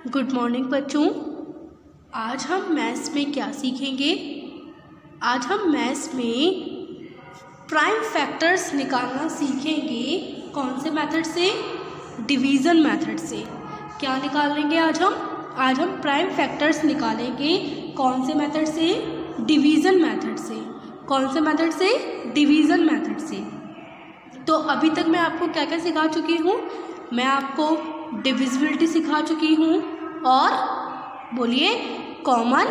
Good morning बच्चों। आज हम मैथ्स में क्या सीखेंगे? आज हम मैथ्स में प्राइम फैक्टर्स निकालना सीखेंगे। कौन से मेथड से? डिवीज़न मेथड से। क्या निकालेंगे आज हम प्राइम फैक्टर्स निकालेंगे। कौन से मेथड से? डिवीज़न मेथड से। कौन से मेथड से? डिवीज़न मेथड से। तो अभी तक मैं आपको क्या क्या सिखा चुकी हूँ? मैं आपको डिविजिबिलिटी सिखा चुकी हूँ और बोलिए कॉमन,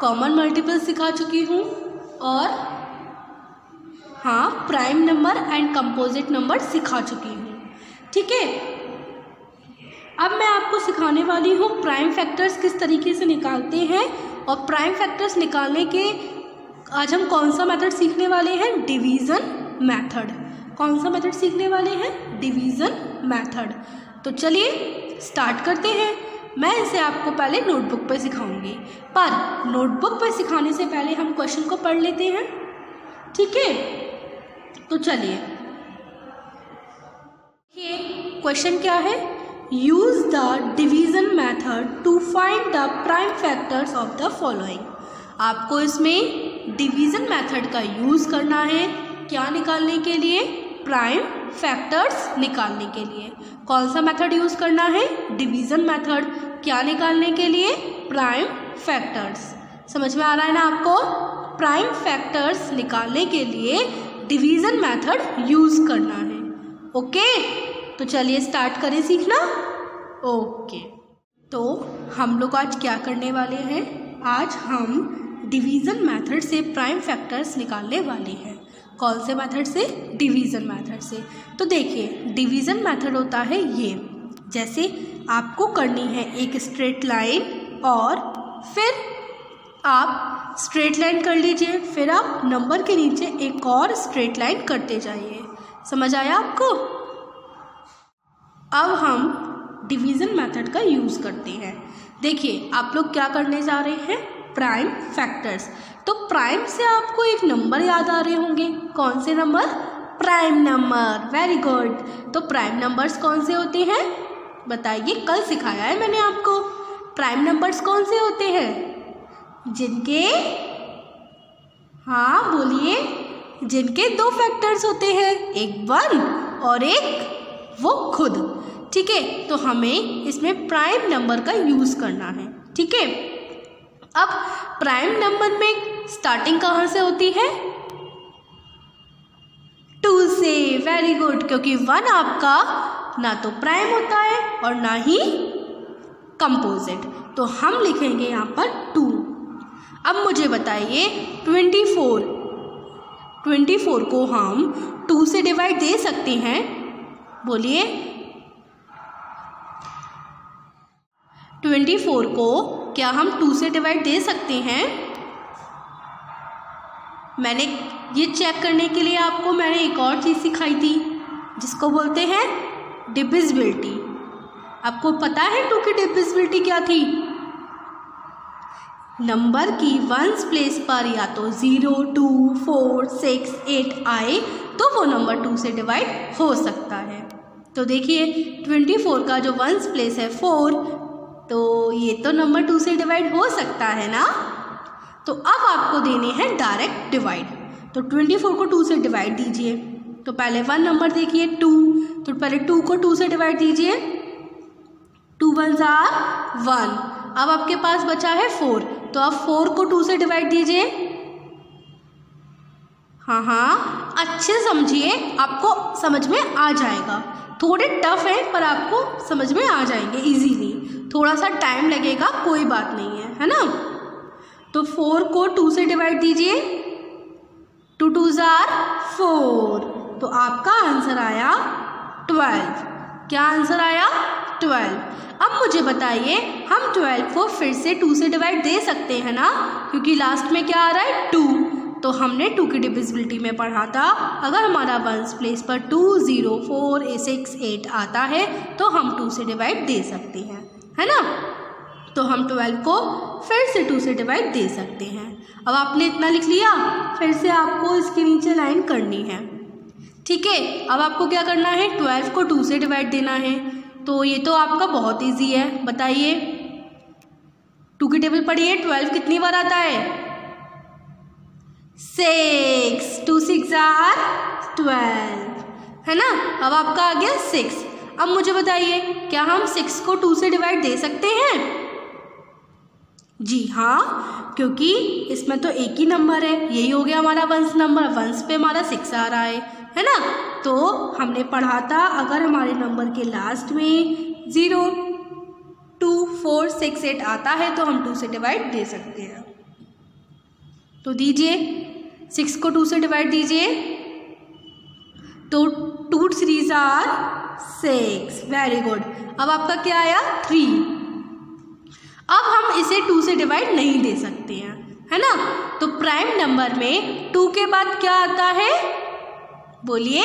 कॉमन मल्टीपल सिखा चुकी हूँ और prime number and composite number सिखा चुकी हूँ। ठीक है, अब मैं आपको सिखाने वाली हूँ प्राइम फैक्टर्स किस तरीके से निकालते हैं। और प्राइम फैक्टर्स निकालने के आज हम कौन सा मेथड सीखने वाले हैं? Division method. कौन सा मेथड सीखने वाले हैं? Division method. तो चलिए स्टार्ट करते हैं। मैं इसे आपको पहले नोटबुक पर सिखाऊंगी, पर नोटबुक पर सिखाने से पहले हम क्वेश्चन को पढ़ लेते हैं। ठीक है, तो चलिए, ये क्वेश्चन क्या है? Use the division method to find the prime factors of the following. आपको इसमें डिवीज़न मेथड का यूज़ करना है। क्या निकालने के लिए? प्राइम फैक्टर्स निकालने के लिए। कौन सा मेथड यूज़ करना है? Division method. क्या निकालने के लिए? Prime factors. समझ में आ रहा है ना आपको? प्राइम फैक्टर्स निकालने के लिए डिवीज़न मेथड यूज़ करना है। ओके, तो चलिए स्टार्ट करें सीखना। ओके, तो हम लोग आज क्या करने वाले हैं? आज हम डिवीज़न मेथड से प्राइम फैक्टर्स निकालने वाले हैं। कौन से मेथड से? डिवीज़न मेथड से। तो देखिए, डिवीज़न मेथड होता है ये, जैसे आपको करनी है एक स्ट्रेट लाइन और फिर आप स्ट्रेट लाइन कर लीजिए, फिर आप नंबर के नीचे एक और स्ट्रेट लाइन करते जाइए। समझ आया आपको? अब हम डिवीज़न मेथड का यूज़ करते हैं। देखिए, आप लोग क्या करने जा रहे हैं? Prime factors. तो प्राइम से आपको एक नंबर याद आ रहे होंगे। कौन से number? Prime number. Very good. तो प्राइम नंबर्स कौन से होते हैं? बताइए, कल सिखाया है मैंने आपको। प्राइम नंबर्स कौन से होते हैं? जिनके, बोलिए, जिनके दो फैक्टर्स होते हैं, एक 1 और एक वो खुद। ठीक है, तो हमें इसमें प्राइम नंबर का यूज़ करना है। ठीक है, अब प्राइम नंबर में स्टार्टिंग कहाँ से होती है? 2 से। वेरी गुड, क्योंकि 1 आपका ना तो प्राइम होता है और ना ही कंपोजिट। तो हम लिखेंगे यहाँ पर 2। अब मुझे बताइए 24 को हम 2 से डिवाइड दे सकते हैं? बोलिए, 24 को क्या हम 2 से डिवाइड दे सकते हैं? मैंने ये चेक करने के लिए आपको मैंने एक और चीज़ सिखाई थी, जिसको बोलते हैं डिविजिबिलिटी। आपको पता है 2 की डिविजिबिलिटी क्या थी? नंबर की वंस प्लेस पर या तो 0, 2, 4, 6, 8 आए तो वो नंबर 2 से डिवाइड हो सकता है। तो देखिए, 24 का जो वंस प्लेस है 4, तो ये तो नंबर 2 से डिवाइड हो सकता है ना। तो अब आपको देने हैं डायरेक्ट डिवाइड। तो 24 को 2 से डिवाइड दीजिए। तो पहले 1 नंबर देखिए 2, तो पहले 2 को 2 से डिवाइड दीजिए। 2 1s are 1। अब आपके पास बचा है 4, तो आप 4 को 2 से डिवाइड दीजिए। अच्छे समझिए, आपको समझ में आ जाएगा। थोड़े टफ है पर आपको समझ में आ जाएंगे इजीली। थोड़ा सा टाइम लगेगा, कोई बात नहीं है ना। तो 4 को 2 से डिवाइड दीजिए। 2 2s are 4। तो आपका आंसर आया 12। क्या आंसर आया? 12। अब मुझे बताइए, हम 12 को फिर से 2 से डिवाइड दे सकते हैं ना, क्योंकि लास्ट में क्या आ रहा है? 2। तो हमने 2 की डिविजिबिलिटी में पढ़ा था, अगर हमारा वंस प्लेस पर 2, 0, 4, 6, 8 आता है तो हम 2 से डिवाइड दे सकते हैं, है ना। तो हम 12 को फिर से 2 से डिवाइड दे सकते हैं। अब आपने इतना लिख लिया, फिर से आपको इसके नीचे लाइन करनी है। ठीक है, अब आपको क्या करना है? 12 को 2 से डिवाइड देना है। तो ये तो आपका बहुत इजी है। बताइए, 2 की टेबल पढ़िए। 12 कितनी बार आता है? 6। 2 6 आर 12, है ना। अब आपका आ गया 6। अब मुझे बताइए, क्या हम 6 को 2 से डिवाइड दे सकते हैं? जी हाँ, क्योंकि इसमें तो एक ही नंबर है, यही हो गया हमारा वंस नंबर। वंस पे हमारा 6 आ रहा है ना। तो हमने पढ़ा था, अगर हमारे नंबर के लास्ट में 0 2 4 6 8 आता है तो हम 2 से डिवाइड दे सकते हैं। तो दीजिए, 6 को 2 से डिवाइड दीजिए। तो 2 3 आर 6। Very good. अब आपका क्या आया? 3। अब हम इसे 2 से डिवाइड नहीं दे सकते हैं, है ना। तो प्राइम नंबर में 2 के बाद क्या आता है? बोलिए,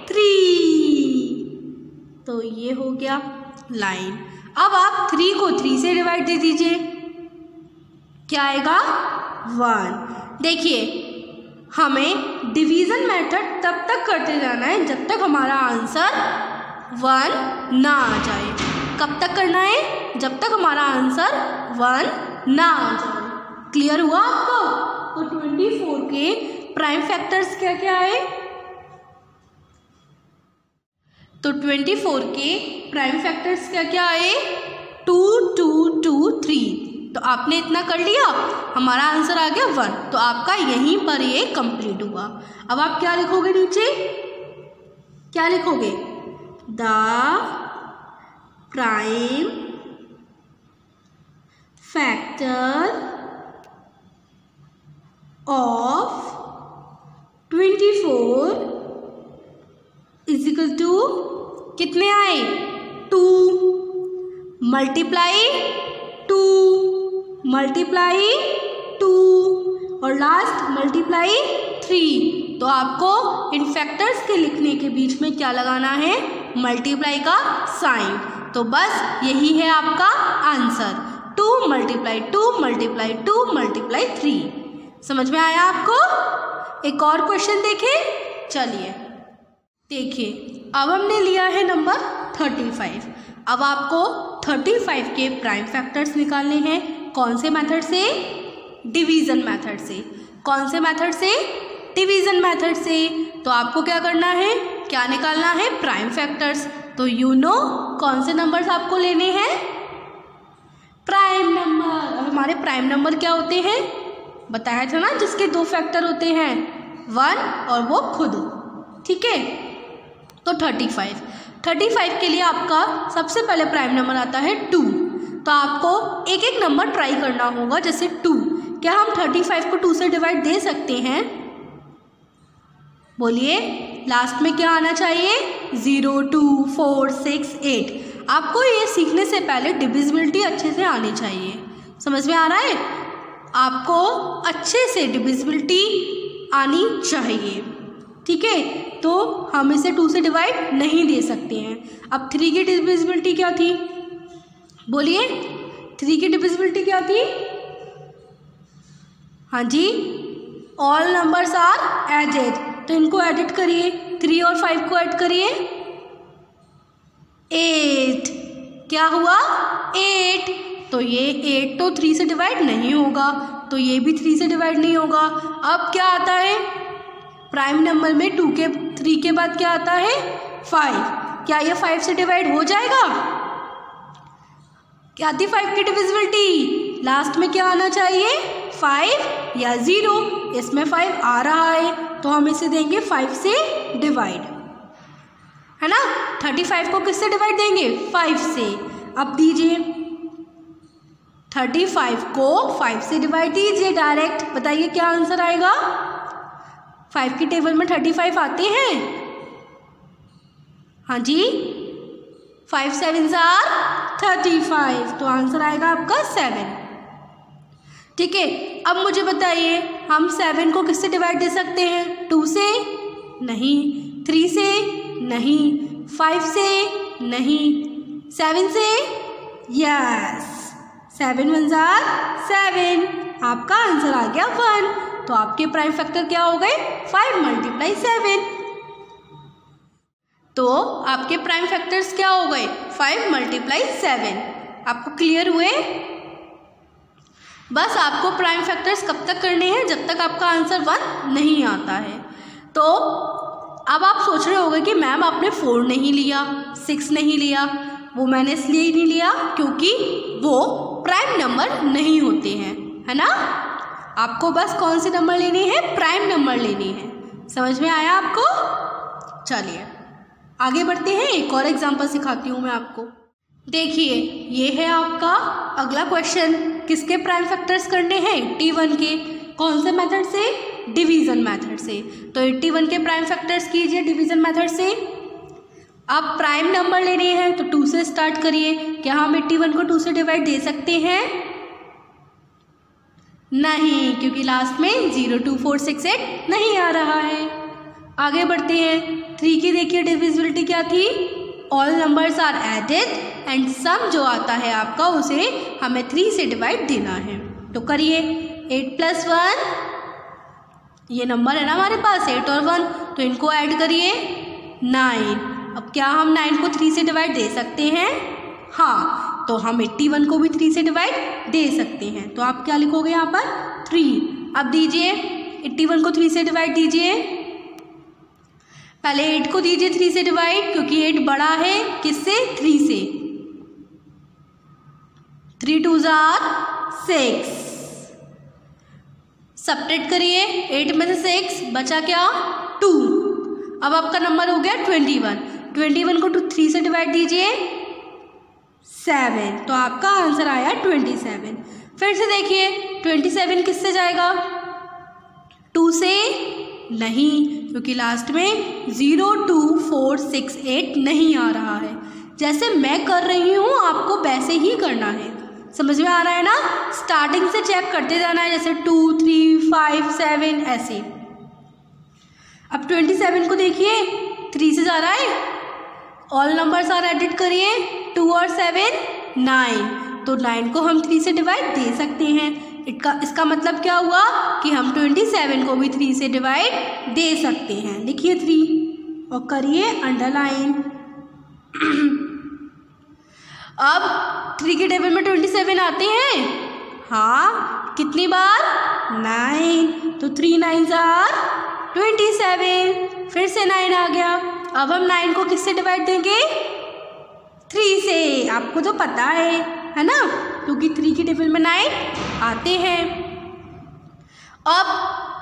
3। तो ये हो गया लाइन। अब आप 3 को 3 से डिवाइड दे दीजिए। क्या आएगा? 1। देखिए, हमें डिवीज़न मेथड तब तक करते जाना है जब तक हमारा आंसर 1 ना आ जाए। कब तक करना है? जब तक हमारा आंसर 1 ना आ जाए। क्लियर हुआ आपको? तो 24 के प्राइम फैक्टर्स क्या क्या है? तो 24 के प्राइम फैक्टर्स क्या क्या आए? 2 2 2 3। तो आपने इतना कर लिया, हमारा आंसर आ गया 1। तो आपका यहीं पर ये कंप्लीट हुआ। अब आप क्या लिखोगे नीचे? क्या लिखोगे? The prime factor of 24 is equal to कितने आए? 2 मल्टीप्लाई 2 मल्टीप्लाई 2 और लास्ट मल्टीप्लाई 3। तो आपको इन फैक्टर्स के लिखने के बीच में क्या लगाना है? मल्टीप्लाई का साइन। तो बस यही है आपका आंसर। 2 multiply 2 multiply 2 multiply 3। समझ में आया आपको? एक और क्वेश्चन देखें। चलिए देखिए, अब हमने लिया है नंबर 35। अब आपको 35 के प्राइम फैक्टर्स निकालने हैं। कौन से मेथड से? डिवीज़न मेथड से। कौन से मेथड से? डिवीज़न मेथड से। तो आपको क्या करना है? क्या निकालना है? Prime factors. तो यू नो कौन से नंबर्स आपको लेने हैं? Prime number. अब हमारे प्राइम नंबर क्या होते हैं? बताया था ना, जिसके 2 फैक्टर होते हैं, 1 और वो खुद। ठीक है। तो 35 के लिए आपका सबसे पहले प्राइम नंबर आता है 2। तो आपको एक एक नंबर ट्राई करना होगा। जैसे 2, क्या हम 35 को 2 से डिवाइड दे सकते हैं? बोलिए, लास्ट में क्या आना चाहिए? 0 2 4 6 8। आपको ये सीखने से पहले डिविजिबिलिटी अच्छे से आनी चाहिए। समझ में आ रहा है? आपको अच्छे से डिविजिबिलिटी आनी चाहिए। ठीक है। तो हम इसे 2 से डिवाइड नहीं दे सकते हैं। अब 3 की डिविजिबिलिटी क्या थी? बोलिए, 3 की डिविजिबिलिटी क्या थी? हाँ जी, ऑल नंबर्स आर एडेड। तो इनको एडिट करिए। 3 और 5 को ऐड करिए। 8। क्या हुआ? 8। तो ये 8 तो 3 से डिवाइड नहीं होगा, तो ये भी 3 से डिवाइड नहीं होगा। अब क्या आता है? प्राइम नंबर में 3 के बाद क्या आता है? 5। क्या ये 5 से डिवाइड हो जाएगा? क्या आती 5 की डिविजिबिलिटी? लास्ट में क्या आना चाहिए? 5 या 0। इसमें 5 आ रहा है, तो हम इसे देंगे 5 से डिवाइड, है ना। 35 को किससे डिवाइड देंगे? 5 से। अब दीजिए, 35 को 5 से डिवाइड कीजिए डायरेक्ट। बताइए क्या आंसर आएगा? 5 की टेबल में 35 आते हैं। हाँ जी, 5 7s आर 35। तो आंसर आएगा आपका 7। ठीक है। अब मुझे बताइए, हम 7 को किससे डिवाइड दे सकते हैं? 2 से नहीं, 3 से नहीं, 5 से नहीं, 7 से? Yes, 7 1s are 7। आपका आंसर आ गया 1। तो आपके प्राइम फैक्टर क्या हो गए? 5 मल्टीप्लाई 7। तो आपके प्राइम फैक्टर्स क्या हो गए? 5 × 7। आपको क्लियर हुए? बस आपको प्राइम फैक्टर्स कब तक करने हैं? जब तक आपका आंसर 1 नहीं आता है। तो अब आप सोच रहे होंगे कि मैम आपने 4 नहीं लिया, 6 नहीं लिया। वो मैंने इसलिए ही नहीं लिया क्योंकि वो प्राइम नंबर नहीं होते हैं, है ना। आपको बस कौन से नंबर लेने हैं? प्राइम नंबर लेने हैं। समझ में आया आपको? चलिए आगे बढ़ते हैं। एक और एग्जांपल सिखाती हूँ मैं आपको। देखिए ये है आपका अगला क्वेश्चन। किसके प्राइम फैक्टर्स करने हैं? 81 के। कौन से मेथड से? डिवीज़न मेथड से। तो 81 के प्राइम फैक्टर्स कीजिए डिवीज़न मेथड से। आप प्राइम नंबर लेने हैं तो 2 से स्टार्ट करिए। क्या हम 81 को 2 से डिवाइड दे सकते हैं? नहीं, क्योंकि लास्ट में 0, 2, 4, 6, 8 नहीं आ रहा है। आगे बढ़ते हैं। 3 की देखिए डिविजिबिलिटी क्या थी? All numbers are added and sum जो आता है आपका उसे हमें 3 से डिवाइड देना है। तो करिए। 8 + 1, ये नंबर है ना हमारे पास 8 और 1, तो इनको ऐड करिए 9। अब क्या हम 9 को 3 से डिवाइड दे सकते हैं? हाँ, तो हम 81 को भी 3 से डिवाइड दे सकते हैं। तो आप क्या लिखोगे यहाँ पर? 3। अब दीजिए 81 को 3 से डिवाइड दीजिए। पहले 8 को दीजिए 3 से डिवाइड, क्योंकि 8 बड़ा है किससे? 3 से। 3 2s are 6। सब्ट्रैक्ट करिए 8 में से 6 बचा क्या? 2। अब आपका नंबर हो गया 21। 21 को 3 से डिवाइड दीजिए 7। तो आपका आंसर आया 27। फिर से देखिए 27 किससे जाएगा? 2 से नहीं, क्योंकि लास्ट में 0, 2, 4, 6, 8 नहीं आ रहा है। जैसे मैं कर रही हूँ आपको वैसे ही करना है। समझ में आ रहा है ना? स्टार्टिंग से चेक करते जाना है, जैसे 2, 3, 5, 7 ऐसे। अब 27 को देखिए 3 से जा रहा है। ऑल नंबर्स आर एडिड करिए 2 और 7 9। तो 9 को हम 3 से डिवाइड दे सकते हैं। इसका मतलब क्या हुआ कि हम 27 को भी 3 से डिवाइड दे सकते हैं। लिखिए 3 और करिए अंडरलाइन। अब 3 के टेबल में 27 आते हैं। हाँ, कितनी बार? 9। तो 3 9s are 27। फिर से 9 आ गया। अब हम 9 को किससे डिवाइड देंगे? 3 से। आपको तो पता है ना, क्योंकि 3 की टेबल में 9 आते हैं। अब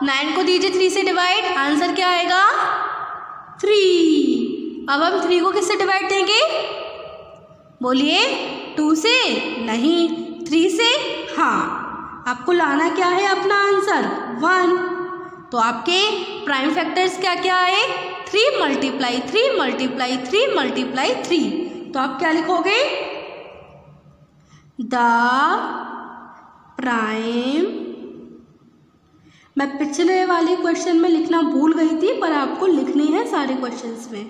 9 को दीजिए 3 से डिवाइड, आंसर क्या आएगा? 3। अब हम 3 को किससे डिवाइड देंगे? बोलिए 2 से नहीं, 3 से। हाँ, आपको लाना क्या है अपना आंसर? 1। तो आपके प्राइम फैक्टर्स क्या क्या आए? 3 × 3 × 3 × 3। तो आप क्या लिखोगे? The prime. मैं पिछले वाले क्वेश्चन में लिखना भूल गई थी, पर आपको लिखने हैं सारे क्वेश्चंस में।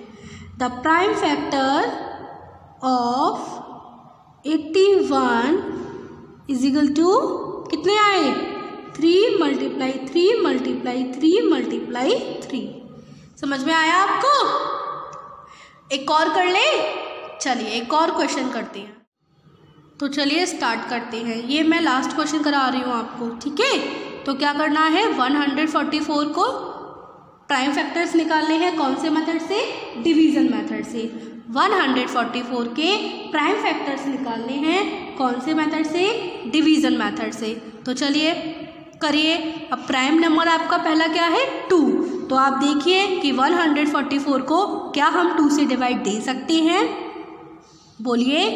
द प्राइम फैक्टर ऑफ 81 = कितने आए? 3 × 3 × 3 × 3। समझ में आया आपको? एक और कर ले। चलिए एक और क्वेश्चन करते हैं। तो चलिए स्टार्ट करते हैं। ये मैं लास्ट क्वेश्चन करा रही हूँ आपको, ठीक है। तो क्या करना है? 144 को प्राइम फैक्टर्स निकालने हैं। कौन से मेथड से? डिवीज़न मेथड से। 144 के प्राइम फैक्टर्स निकालने हैं। कौन से मेथड से? डिवीज़न मेथड से। तो चलिए करिए। अब प्राइम नंबर आपका पहला क्या है? 2। तो आप देखिए कि 144 को क्या हम 2 से डिवाइड दे सकते हैं? बोलिए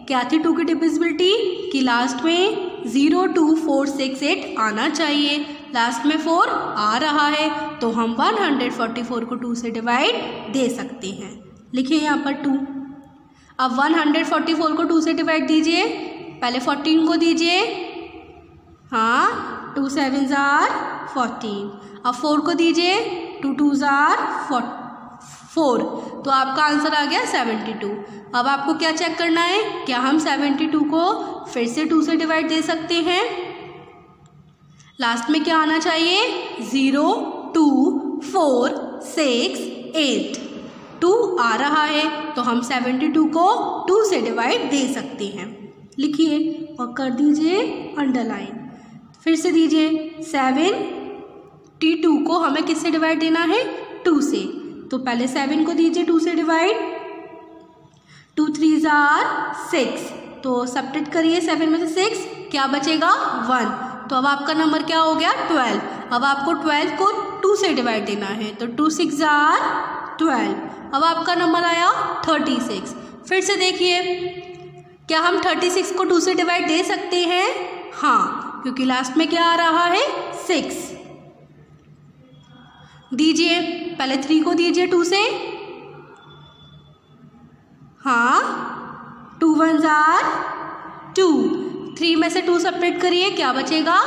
क्या थी 2 की डिविजिबिलिटी? कि लास्ट में 0, 2, 4, 6, 8 आना चाहिए। लास्ट में 4 आ रहा है, तो हम 144 को 2 से डिवाइड दे सकते हैं। लिखिए यहाँ पर 2। अब 144 को 2 से डिवाइड दीजिए। पहले 14 को दीजिए। हाँ, 2 7s are 14। अब 4 को दीजिए। 2 2s are 4। तो आपका आंसर आ गया 72। अब आपको क्या चेक करना है? क्या हम 72 को फिर से 2 से डिवाइड दे सकते हैं? लास्ट में क्या आना चाहिए? 0, 2, 4, 6, 8। 2 आ रहा है तो हम 72 को 2 से डिवाइड दे सकते हैं। लिखिए और कर दीजिए अंडरलाइन। फिर से दीजिए 72 को हमें किससे डिवाइड देना है? 2 से। तो पहले 7 को दीजिए 2 से डिवाइड, 2 3 6, तो सब्ट्रैक्ट करिए 7 में से 6, क्या बचेगा? 1। तो अब आपका नंबर क्या हो गया? 12। अब आपको 12 को 2 से डिवाइड देना है, तो 2 6 12। अब आपका नंबर आया 36। फिर से देखिए, क्या हम 36 को 2 से डिवाइड दे सकते हैं? हाँ, क्योंकि लास्ट में क्या आ रहा है? 6। दीजिए, पहले 3 को दीजिए 2 से, हाँ, 2 1 2, 3 में से 2 सब्ट्रैक्ट करिए, क्या बचेगा?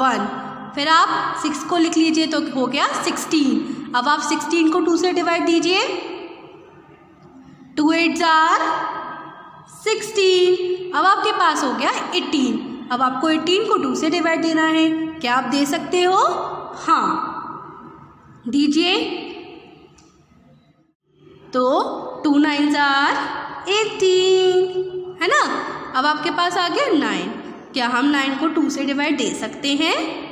1। फिर आप 6 को लिख लीजिए तो हो गया 16। अब आप 16 को 2 से डिवाइड दीजिए, 2 8 16। अब आपके पास हो गया 18। अब आपको 18 को 2 से डिवाइड देना है, क्या आप दे सकते हो? हाँ, दीजिए। तो 2 9 18, है ना। अब आपके पास आ गया 9। क्या हम 9 को 2 से डिवाइड दे सकते हैं?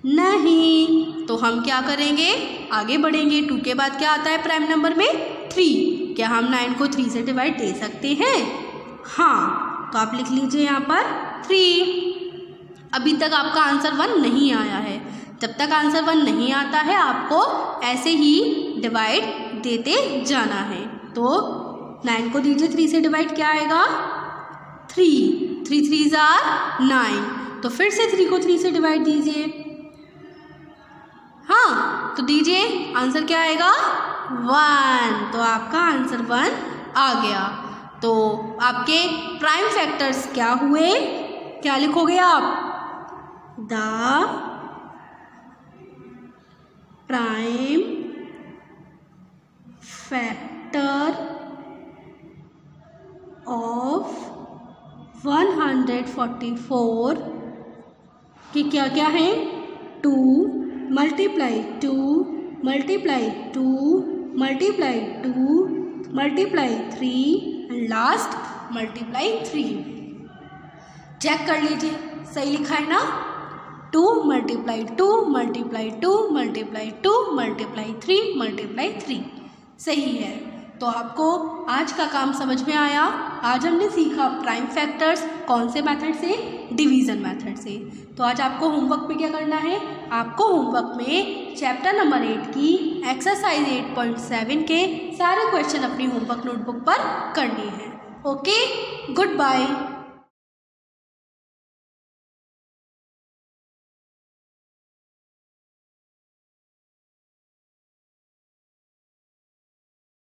नहीं। तो हम क्या करेंगे? आगे बढ़ेंगे। 2 के बाद क्या आता है प्राइम नंबर में? 3। क्या हम 9 को 3 से डिवाइड दे सकते हैं? हाँ, तो आप लिख लीजिए यहाँ पर 3। अभी तक आपका आंसर 1 नहीं आया है। जब तक आंसर 1 नहीं आता है आपको ऐसे ही डिवाइड देते जाना है। तो 9 को दीजिए 3 से डिवाइड, क्या आएगा? 3 3 3 9। तो फिर से 3 को 3 से डिवाइड दीजिए, हाँ, तो दीजिए, आंसर क्या आएगा? 1। तो आपका आंसर 1 आ गया। तो आपके प्राइम फैक्टर्स क्या हुए? क्या लिखोगे आप? द प्राइम फैक्टर ऑफ 144 कि क्या क्या है? 2 multiply 2 multiply 2 multiply 2 multiply 3 and last multiply 3। Check कर लीजिए सही लिखा है ना? 2 multiply 2 multiply 2 multiply 2 multiply 3 multiply 3 सही है। तो आपको आज का काम समझ में आया। आज हमने सीखा प्राइम फैक्टर्स, कौन से मेथड से? डिवीज़न मेथड से। तो आज आपको होमवर्क में क्या करना है? आपको होमवर्क में चैप्टर नंबर 8 की एक्सरसाइज 8.7 के सारे क्वेश्चन अपनी होमवर्क नोटबुक पर करने हैं। Okay, good bye.